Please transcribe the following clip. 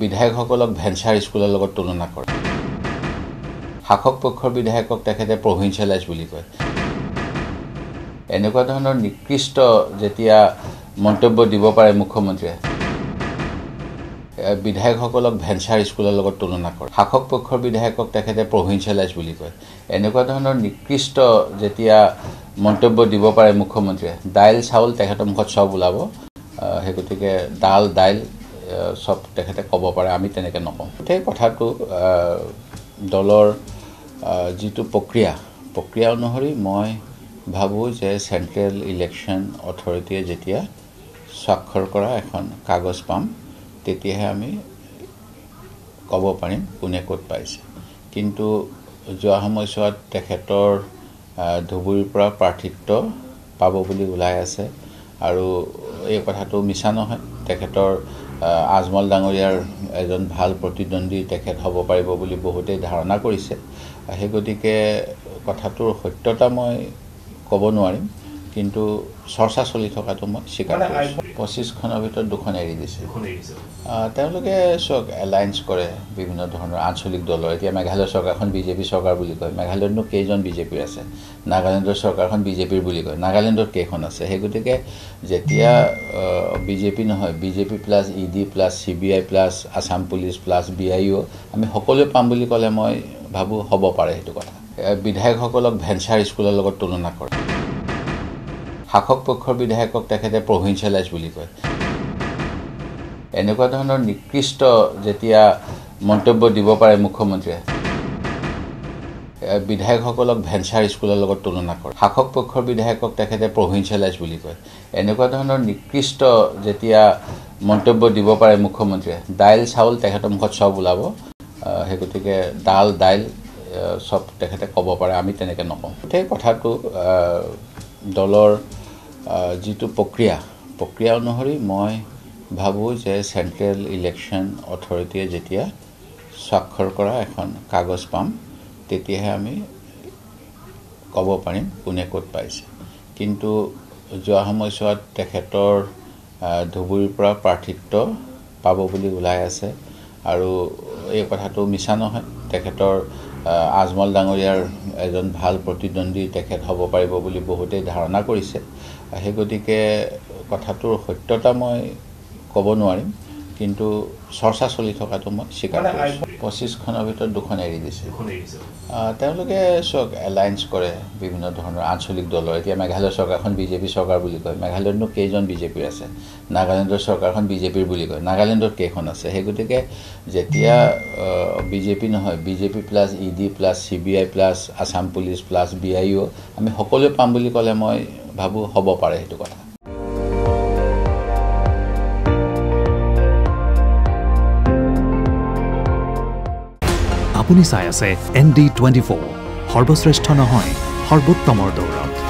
বিধায়কসকলক ভেঞ্চাৰ স্কুলৰ লগত তুলনা কৰে শাসক পক্ষৰ বিধায়কক তেখেতে প্ৰভিন্সিয়েলাইজ বুলি কয় এনেকুৱা ধৰণৰ নিকৃষ্ট যেতিয়া মন্তব্য দিব পাৰে মুখ্যমন্ত্ৰীয়ে বিধায়কসকলক ভেঞ্চাৰ স্কুলৰ লগত তুলনা কৰে শাসক পক্ষৰ বিধায়কক তেখেতে প্ৰভিন্সিয়েলাইজ বুলি কয় এনেকুৱা ধৰণৰ নিকৃষ্ট যেতিয়া মন্তব্য দিব পাৰে মুখ্যমন্ত্ৰীয়ে দাইল চাউল তেখেতৰ মুখত সব ওলাব সেই গতিকে দাল দাইল সব তেখেতে ক'ব পাৰে আমি তেনেকৈ নকওঁ সেই কথাটো দলৰ যিটো প্ৰক্ৰিয়া অনুসৰি মই ভাবোঁ যে চেণ্ট্ৰেল ইলেকশ্যন অথৰিটিয়ে যেতিয়া স্বাক্ষৰ কৰা এখন কাগজ পাম তেতিয়াহে আমি ক'ব পাৰিম কোনে ক'ত পাইছে কিন্তু যোৱা সময়ছোৱাত তেখেতৰ ধুবুৰীৰ পৰা প্ৰাৰ্থিত্ব পাব বুলি ওলাই আছে আৰু এই কথাটো মিছা নহয় তেখেতৰ আজমল ডাঙৰীয়াৰ এজন ভাল প্ৰতিদ্বন্দ্বী তেখেত হ'ব পাৰিব বুলি বহুতেই ধাৰণা কৰিছে সেই গতিকে কথাটোৰ সত্যতা মই ক'ব নোৱাৰিম কিন্তু চৰ্চা চলি থকাটো মই স্বীকাৰ কৰিছোঁ 25খনৰ ভিতৰত 2খন এৰি দিছে তেওঁলোকে চক এলায়েন্স কৰে বিভিন্ন ধৰণৰ আঞ্চলিক দলৰ এতিয়া মেঘালয় চৰকাৰখন বিজেপি চৰকাৰ বুলি কয় মেঘালয়তনো কেইজন বিজেপিৰ আছে নাগালেণ্ডৰ চৰকাৰখন বিজেপিৰ বুলি কয় নাগালেণ্ডত কেইখন আছে সেই গতিকে যেতিয়া বিজেপি নহয় BJP plus ED plus CBI plus Assam police plus BIO আমি সকলোৱে পাম বুলি ক'লে মই ভাবোঁ হ'ব পাৰে সেইটো কথা বিধায়কসকলক ভেঞ্চাৰ স্কুলৰ লগত তুলনা কৰে শাসক পক্ষৰ বিধায়কক তেখেতে প্ৰভিন্সিয়েলাইজ বুলি কয় এনেকুৱা ধৰণৰ নিকৃষ্ট যেতিয়া মন্তব্য দিব পাৰে মুখ্যমন্ত্ৰীয়ে বিধায়কসকলক ভেঞ্চাৰ স্কুলৰ লগত তুলনা কৰে শাসক পক্ষৰ বিধায়কক তেখেতে প্ৰভিন্সিয়েলাইজ বুলি কয় এনেকুৱা ধৰণৰ নিকৃষ্ট যেতিয়া মন্তব্য দিব পাৰে মুখ্যমন্ত্ৰীয়ে দাইল চাউল তেখেতৰ মুখত সব ওলাব সেই গতিকে দাল দাইল সব তেখেতে ক'ব পাৰে আমি তেনেকৈ নকওঁ সেই কথাটো দলৰ যিটো প্ৰক্ৰিয়া অনুসৰি মই ভাবোঁ যে চেণ্ট্ৰেল ইলেকশ্যন অথৰিটিয়ে যেতিয়া স্বাক্ষৰ কৰা এখন কাগজ পাম তেতিয়াহে আমি ক'ব পাৰিম কোনে ক'ত পাইছে কিন্তু যোৱা সময়ছোৱাত তেখেতৰ ধুবুৰীৰ পৰা প্ৰাৰ্থিত্ব পাব বুলি ওলাই আছে আৰু এই কথাটো মিছা নহয় তেখেতৰ আজমল ডাঙৰীয়াৰ এজন ভাল প্ৰতিদ্বন্দ্বী তেখেত হ'ব পাৰিব বুলি বহুতেই ধাৰণা কৰিছে সেই গতিকে কথাটোৰ সত্যতা মই ক'ব নোৱাৰিম কিন্তু চৰ্চা চলি থকাটো মই স্বীকাৰ কৰিছোঁ 25খনৰ ভিতৰত 2খন এৰি দিছে তেওঁলোকে চক এলায়েন্স কৰে বিভিন্ন ধৰণৰ আঞ্চলিক দলৰ এতিয়া মেঘালয় চৰকাৰখন বিজেপি চৰকাৰ বুলি কয় মেঘালয়তনো কেইজন বিজেপিৰ আছে নাগালেণ্ডৰ চৰকাৰখন বিজেপিৰ বুলি কয় নাগালেণ্ডত কেইখন আছে সেই গতিকে যেতিয়া বিজেপি নহয় BJP plus ED plus CBI plus Assam police plus BIO আমি সকলোৱে পাম বুলি ক'লে মই ভাবোঁ হ'ব পাৰে সেইটো কথা আপুনি চাই আছে ND24 সৰ্বশ্ৰেষ্ঠ নহয় সৰ্বোত্তমৰ দৌৰত